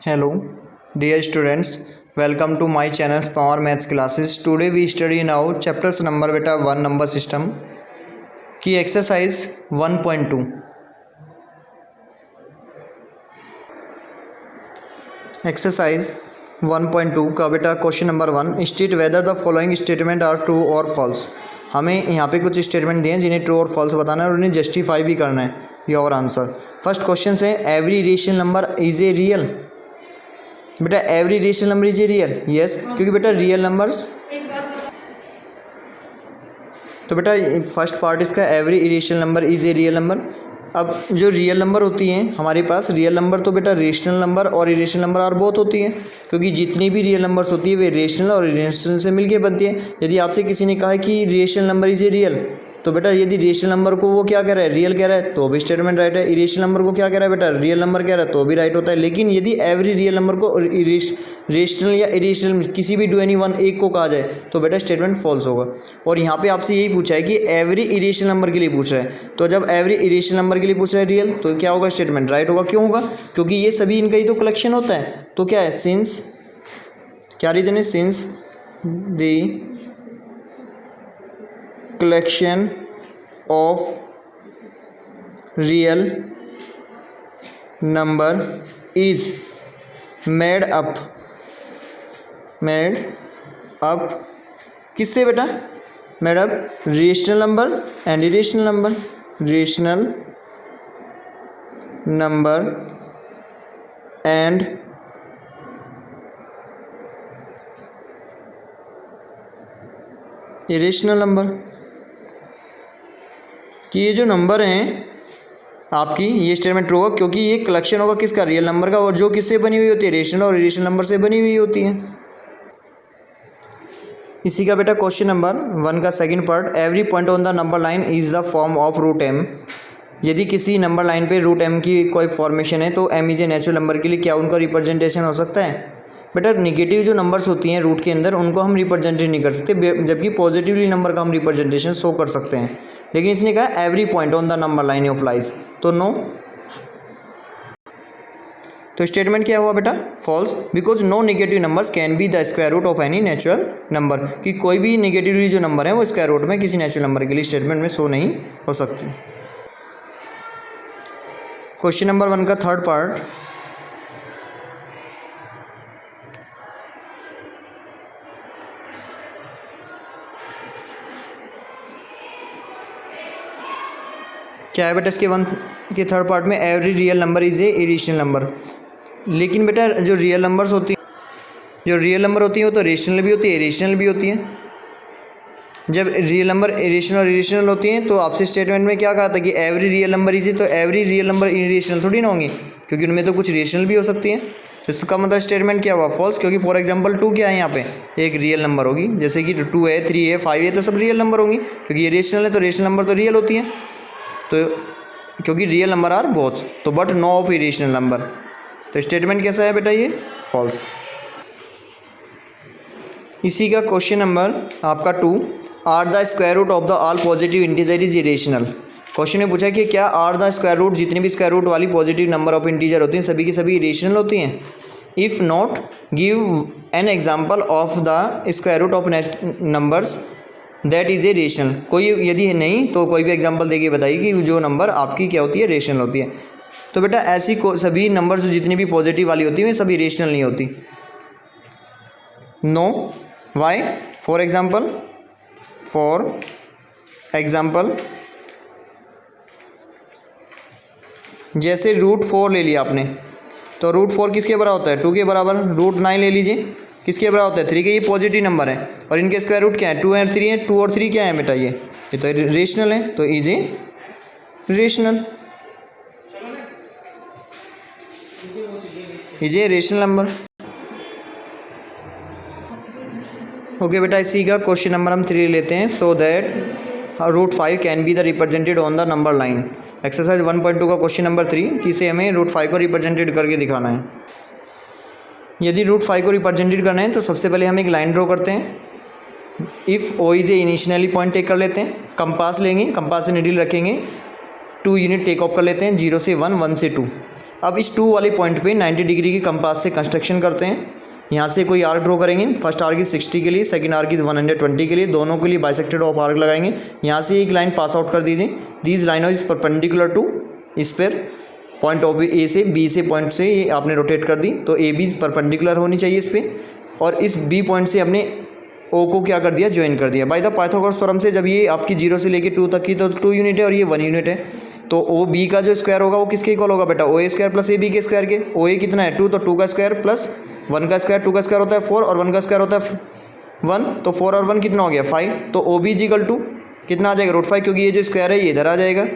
Hello, dear students. Welcome to my channel's Power Maths classes. Today we study now chapters number beta 1 number system की exercise 1.2. Exercise 1.2 का बेटा question number 1 state whether the following statement are true और false. हमें यहाँ पे कुछ statement दिए हैं जिन्हें ट्रू और फॉल्स बताना है और उन्हें जस्टिफाई भी करना है। Your answer. फर्स्ट क्वेश्चन से every rational number is a real. बेटा every rational number is a real, yes, क्योंकि बेटा रियल नंबर्स, तो बेटा फर्स्ट पार्ट इसका every irrational number is a real number. अब जो रियल नंबर होती हैं हमारे पास, रियल नंबर तो बेटा रेशनल नंबर और इरेशनल नंबर और बहुत होती हैं, क्योंकि जितनी भी रियल नंबर्स होती है वे रेशनल और इरेशनल से मिलके बनती है। यदि आपसे किसी ने कहा है कि rational number is a real, तो बेटा यदि रेशनल नंबर को वो क्या कह रहा है, रियल कह रहा है, तो भी स्टेटमेंट राइट है। इरेशनल नंबर को क्या कह रहा है बेटा, रियल नंबर कह रहा है, तो भी राइट होता है। लेकिन यदि एवरी रियल नंबर को रेशनल या इरेशनल किसी भी डू एनी वन एक को कहा जाए तो बेटा स्टेटमेंट फॉल्स होगा। और यहाँ पे आपसे यही पूछा है कि एवरी इरेशनल नंबर के लिए पूछ रहा है, तो जब एवरी इरेशनल नंबर के लिए पूछ रहा है रियल, तो क्या होगा, स्टेटमेंट राइट होगा। क्यों होगा, क्योंकि ये सभी इनका ही तो कलेक्शन होता है। तो क्या है, सिंस, क्या रीजन है, since the collection of real number is made up किससे बेटा, made up rational number and irrational number, rational number and irrational number। कि ये जो नंबर हैं आपकी, ये स्टेटमेंट ट्रू होगा क्योंकि ये कलेक्शन होगा किसका, रियल नंबर का, और जो किससे बनी हुई होती है, रेशनल और इरेशनल नंबर से बनी हुई होती है। इसी का बेटा क्वेश्चन नंबर 1 का second part, every point on the number line is the form of root M. यदि किसी नंबर लाइन पे रूट एम की कोई फॉर्मेशन है तो M is a natural number के लिए क्या उनका रिप्रेजेंटेशन हो सकता है। बेटा निगेटिव जो नंबर्स होती हैं रूट के अंदर उनको हम रिप्रेजेंट नहीं कर सकते, जबकि पॉजिटिवली नंबर का हम रिप्रेजेंटेशन शो कर सकते हैं। लेकिन इसने कहा every point on the number line of lies, तो नो। तो स्टेटमेंट क्या हुआ बेटा, false, because no negative numbers can be the square root of any natural number. कि कोई भी नेगेटिवली जो नंबर है वो स्क्वायर रूट में किसी नेचुरल नंबर के लिए स्टेटमेंट में शो नहीं हो सकती। क्वेश्चन नंबर 1 का थर्ड पार्ट, क्या है बेटा, इसके 1 के थर्ड पार्ट में every real number is A irrational number. लेकिन बेटा जो रियल नंबर्स होती हैं, जो रियल नंबर होती हैं वो तो रेशनल भी होती है, इरेशनल भी होती हैं। जब रियल नंबर इरेशनल और इरेशनल होती हैं तो आपसे स्टेटमेंट में क्या कहा था कि एवरी रियल नंबर इज ए, तो एवरी रियल नंबर इरेशनल थोड़ी ना होंगी, क्योंकि उनमें तो कुछ रेशनल भी हो सकती हैं। इसका मतलब स्टेटमेंट क्या हुआ, फॉल्स, क्योंकि फॉर एग्जांपल 2 क्या है यहाँ पे, एक रियल नंबर होगी, जैसे कि 2 है, 3 है, 5 है, तो सब रियल नंबर होंगी, क्योंकि ये रेशनल है तो रेशनल नंबर तो रियल होती हैं। तो क्योंकि रियल नंबर आर बोथ, तो but no of irrational number, तो स्टेटमेंट कैसा है बेटा, ये फॉल्स। इसी का क्वेश्चन नंबर आपका 2, are the square root of the all positive integer is irrational. Question ने पूछा कि क्या आर द स्क्वायर रूट, जितनी भी स्क्वायर रूट वाली पॉजिटिव नंबर ऑफ इंटीजर होती हैं सभी की सभी इरेशनल होती हैं। If not give an example of the square root of numbers that is a rational. कोई यदि नहीं तो कोई भी एग्जांपल देके बताइए कि जो नंबर आपकी क्या होती है, रेशनल होती है। तो बेटा ऐसी सभी नंबर्स जितनी भी पॉजिटिव वाली होती है वे सभी रेशनल नहीं होती। नो, वाई, फॉर एग्जाम्पल जैसे रूट 4 ले लिया आपने, तो रूट 4 किसके बराबर होता है, 2 के बराबर। रूट 9 ले लीजिए, किसके बराबर होता है, 3 के। ये पॉजिटिव नंबर है और इनके स्क्वायर रूट क्या है, 2 और 3 है। 2 और 3 क्या है बेटा, ये तो रेशनल है, तो is a rational, is a rational number. Okay बेटा, इसी का क्वेश्चन नंबर हम 3 लेते हैं। So that root 5 can be the represented on the number line. Exercise 1.2 का क्वेश्चन नंबर 3, किसे हमें रूट 5 को रिप्रेजेंटेड करके दिखाना है। यदि रूट 5 को रिप्रेजेंटेड करना है तो सबसे पहले हम एक लाइन ड्रॉ करते हैं। If O is a initially point take कर लेते हैं, कंपास लेंगे, कंपास से नीडल रखेंगे, 2 यूनिट टेक ऑफ कर लेते हैं, 0 से 1, 1 से 2। अब इस 2 वाले पॉइंट पे 90 डिग्री की कंपास से कंस्ट्रक्शन करते हैं। यहाँ से कोई आर्क ड्रॉ करेंगे। फर्स्ट आर्क इज 60 के लिए, सेकंड आर्क इज 120 के लिए, दोनों के लिए बाइसेक्टेड ऑफ आर्क लगाएंगे। यहाँ से एक लाइन पास आउट कर दीजिए। This line is perpendicular to इस पर पॉइंट ऑफ ए से बी से पॉइंट से ये आपने रोटेट कर दी, तो ए बी परपेंडिकुलर होनी चाहिए इस पर, और इस बी पॉइंट से हमने ओ को क्या कर दिया, ज्वाइन कर दिया। बाय द पाइथागोरस थ्योरम से जब ये आपकी 0 से लेके 2 तक की तो 2 यूनिट है और ये 1 यूनिट है, तो ओ बी का जो स्क्वायर होगा वो किसके इक्वल होगा बेटा, ओ ए स्क्वायर प्लस ए बी के स्क्वायर के। ओ ए कितना है 2, तो 2 का स्क्वायर प्लस 1 का स्क्वायर, 2 का स्क्वायर होता है 4 और 1 का स्क्वायर होता है 1, तो 4 और 1 कितना हो गया 5। तो ओ बी इक्वल टू कितना आ जाएगा √5, क्योंकि ये जो स्क्वायर है ये इधर आ जाएगा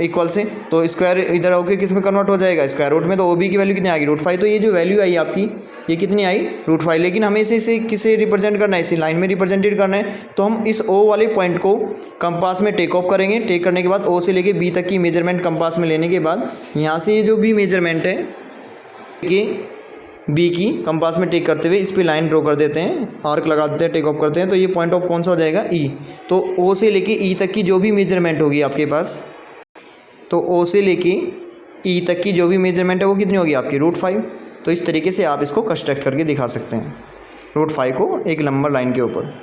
इक्वल से, तो स्क्वायर इधर होकर किस में कन्वर्ट हो जाएगा, स्क्वायर रूट में। तो ओ बी की वैल्यू कितनी आएगी √5। तो ये जो वैल्यू आई आपकी ये कितनी आई √5। लेकिन हमें इसे किसे रिप्रेजेंट करना है, इसे लाइन में रिप्रेजेंटेड करना है। तो हम इस ओ वाले पॉइंट को कंपास में टेक ऑफ करेंगे। टेक करने के बाद ओ से लेके बी तक की मेजरमेंट कंपास में लेने के बाद यहाँ से ये जो भी मेजरमेंट है कि बी की कंपास में टेक करते हुए इस पर लाइन ड्रॉ कर देते हैं, आर्क लगा देते हैं, टेक ऑफ करते हैं। तो ये पॉइंट ऑफ कौन सा हो जाएगा ई। तो ओ से लेके ई तक की जो भी मेजरमेंट होगी आपके पास, तो ओ से लेके ई तक की जो भी मेजरमेंट है वो कितनी होगी आपकी √5। तो इस तरीके से आप इसको कंस्ट्रक्ट करके दिखा सकते हैं √5 को एक लंबा लाइन के ऊपर।